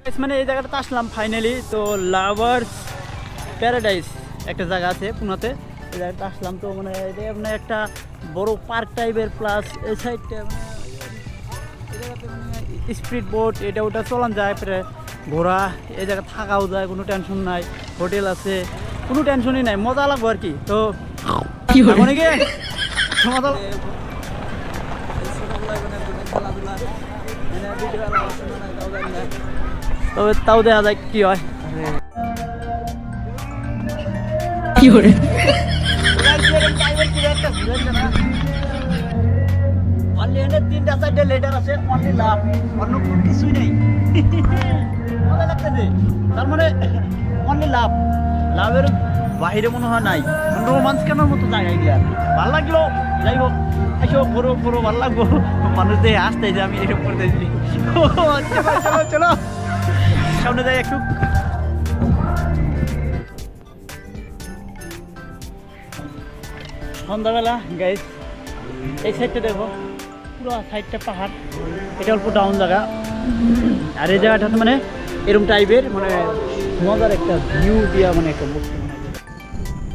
মানে এই জায়গাটাতে আসলাম ফাইনালি। তো লাভার্স প্যারাডাইস একটা জায়গা আছে পুনাতে, এই জায়গাটা আসলাম। তো মানে এটা মানে একটা বড় পার্ক টাইপের, প্লাস এই সাইডটা মানে এই জায়গাতে মানে স্পিড বোট এটা ওটা চলান যায়, প্রায় ঘোরা, এই জায়গায় থাকাও যায়, কোনো টেনশন নাই, হোটেল আছে, কোনো টেনশনই নাই, মজা লাগবো আর কি। তো অনেকে মজা তবে তাও দেখা যায় কি হয়। কি করে তিনটা চারটে লেটার আছে, অনলি লাভ, অন্য কোনো কিছুই নেই। মজা লাগতেছে, তার মানে অনলি লাভ, লাভের বাইরে মনে হয় নাই, রোমান্স কেনার মতো জায়গায় গিয়ে আর ভালো লাগলো। যাই হোক, এসব বড় বড় ভালো লাগবো, মানুষ দিয়ে আসতে যে আমি এসব করতেছি। চলো চলো সামনে যাই একটু। সন্ধ্যাবেলা গাইস, এই সাইডটা দেখো, পুরো সাইডটা পাহাড়, এটা অল্প ডাউন জায়গা, আর এই জায়গাটাতে মানে এরকম টাইপের মানে মজার একটা ভিউ দিয়া মানে একটা বস্তু।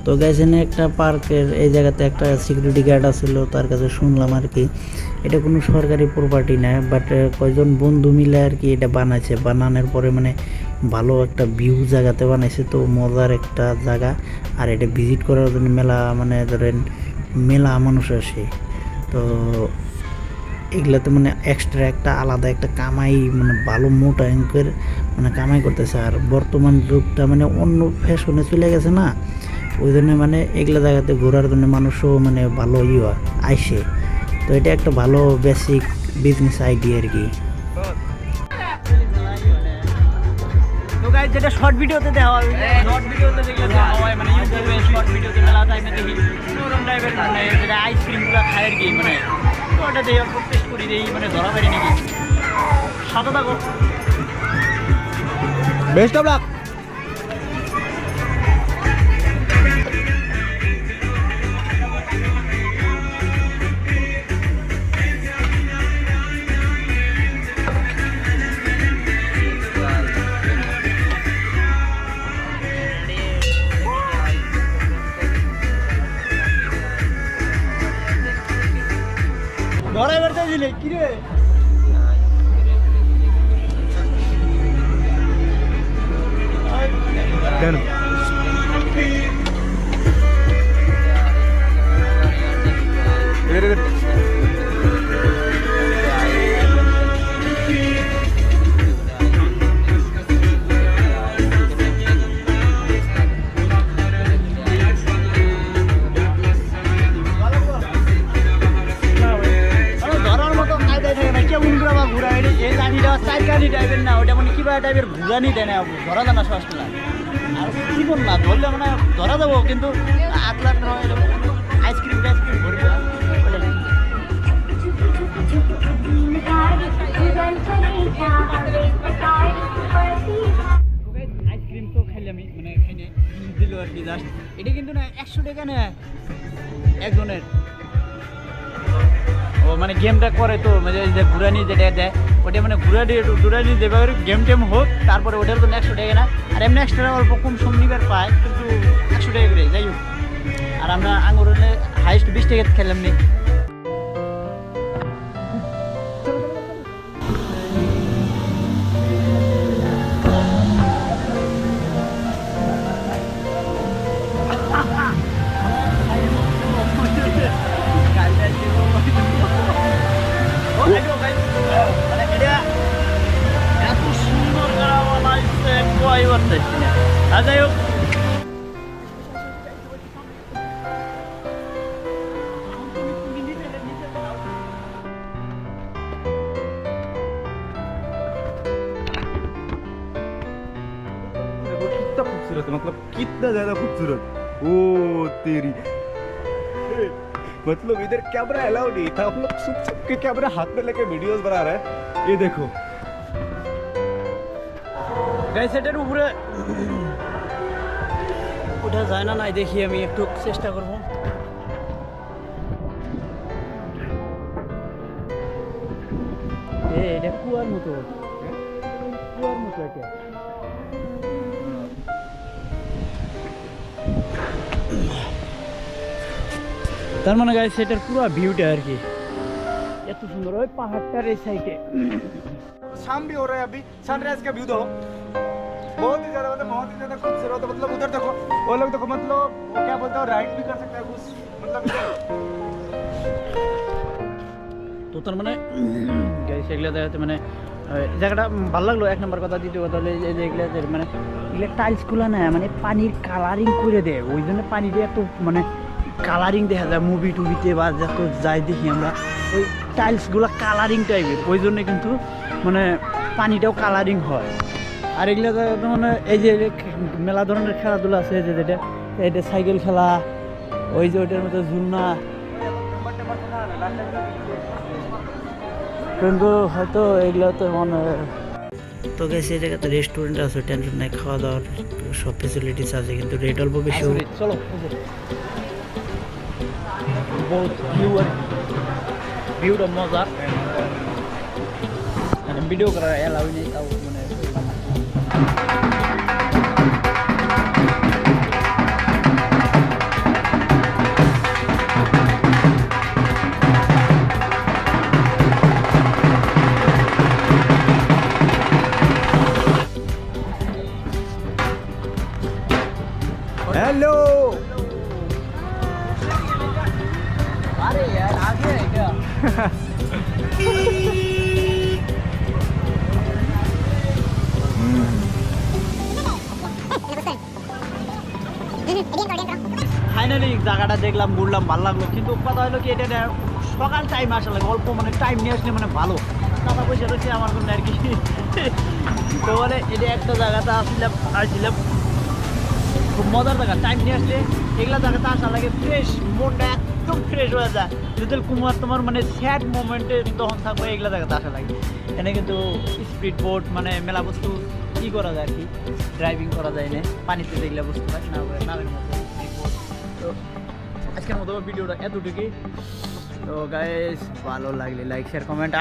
তো গেছেন একটা পার্কের এই জায়গাতে একটা সিকিউরিটি গার্ড আছিল, তার কাছে শুনলাম আর কি এটা কোনো সরকারি প্রপার্টি না, বাট কয়জন বন্ধু মিলে আর কি এটা বানাইছে, বানানোর পরে মানে ভালো একটা ভিউ জায়গাতে বানাইছে। তো মজার একটা জায়গা, আর এটা ভিজিট করার জন্য মেলা মানে ধরেন মেলা মানুষ আসে। তো এগুলাতে মানে এক্সট্রা একটা আলাদা একটা কামাই, মানে ভালো মোটা অঙ্কের মানে কামাই করতেছে। আর বর্তমান যুগটা মানে অন্য ফ্যাশনে চলে গেছে না, ওই জন্য মানে এগুলা জায়গাতে ঘোরার জন্য মানুষও মানে ভালো আইসে। তো এটা একটা ভালো বেসিক বিজনেস আইডিয়া আর কি। তো গাইস, যেটা শর্ট ভিডিওতে দেওয়া হয়, শর্ট ভিডিওতে যেগুলো দেওয়া হয় মানে ইউটিউবে শর্ট ভিডিওতে মেলা টাইমে দেখি নরম টাইপের মানে যেটা আইসক্রিমগুলো খায় আর কি, মানে তো ওটা দিয়ে টেস্ট করি দিই, মানে ধরা পারি নাকি। সাথে থাকো, বেস্ট অফ লাক। ধরাই বেড়তে দিলে কি রে? কেন টাইপের না, ওটা মানে কিবা টাইপের ঘুরানি দেয় না, ধরা যায় না শ্বাসটা। আর কি করুন না, ধরলে মানে ধরা যাবো, কিন্তু আকলার আইসক্রিম টাইসক্রিম ধরবে। আইসক্রিম তো খাইলে আমি মানে খাইলে দিল আর কি, জাস্ট এটা কিন্তু না 100 টাকা নেয় একজনের। ও মানে গেমটা করে তো মানে যে ঘুরানি যেটা দেয়, ওটা মানে ঘুরানি দেবে গেম টেম হোক, তারপরে ওটার জন্য 100 টাকা না। আর এমনি এক্সট্রা অল্প কম সম নিবার পায়, কিন্তু 100 টাকা করে যাই হোক। আর আমরা আঙুর হাইস্ট 20 টাকা খেলাম নি। এত সুন্দর বানাইছে যাই হোক, कितना खूबसूरत है, मतलब कितना ज्यादा खूबसूरत। ओ तेरी, मतलब इधर कैमरा अलाउ नहीं था, हम लोग छुप छुप के कैमरा हाथ में लेके वीडियोस बना रहे हैं। ये देखो গাইস, এটার উপরে ওঠা যায় না, নাই দেখি আমি একটু চেষ্টা করবো। এটা কুয়ার মতো, কুয়ার মতো এটা। তার মানে গাইস এটার পুরো ভিউটা আর কি এত সুন্দর ওই পাহাড়টার এই সাইডে शाम भी हो रहा है अभी सनराइज का व्यू दो बहुत ही ज्यादा खूबसूरत है मतलब उधर देखो वो लोग देखो मतलब वो क्या बोलते हो राइड भी कर सकते हैं कुछ मतलब তো তার মানে গাইস এগুলো দেখাতে মানে জায়গাটা ভালো লাগলো এক নম্বর কথা দ্বিতীয় কথা হলো এই যে এগুলো মানে এগুলো টাইলসগুলো না মানে পানির কালারিং করে দেয় ওই জন্য পানিতে এত মানে কালারিং দেখা যায় মুভি টুভিতে বা যত যাই দেখি আমরা ওই টাইলসগুলো কালারিং টাইপের ওই জন্য কিন্তু মানে পানিটাও কালারিং হয় আর এগুলো মানে এই যে মেলা ধরনের খেলাধুলা আছে যে যেটা এটা সাইকেল খেলা ওই যে ওইটার মধ্যে ঝুলনা কিন্তু হয়তো এগুলো তো মনে তো গেছে এই জায়গাতে রেস্টুরেন্ট আছে, টেনশন নাই, খাওয়া দাওয়ার সব ফেসিলিটিস আছে, কিন্তু রেট অল্প বেশি। চলো বহুত ভিউ আর ভিউটা মজার মানে ভিডিও করার এলাউ নেই তাও মানে हेलो अरे यार आगे है क्या ফাইনালি জায়গাটা দেখলাম ঘুরলাম ভালো লাগলো কিন্তু কথা হলো কি এটা সকাল টাইম আসা লাগে অল্প মানে টাইম নিয়ে আসলে মানে ভালো টাকা পয়সা রয়েছে আমার জন্য আর কি তো বলে এটা একটা জায়গাতে আসছিলাম খুব মজার জায়গা টাইম নিয়ে আসলে এগুলা জায়গাতে আসা লাগে ফ্রেশ মনটা একদম ফ্রেশ হয়ে যায় যদি কুমার তোমার মানে স্যাড মোমেন্টে তখন থাকবে এগুলা জায়গাতে আসা লাগে এখানে কিন্তু স্পিড বোট মানে মেলা বস্তু কী করা যায় আর কি ড্রাইভিং করা যায় না পানিতে যেগুলা বস্তু হয় না নামের মতো তো আজকের মতো ভিডিওটা এতটুকুই তো গাইস ভালো লাগলে লাইক শেয়ার কমেন্ট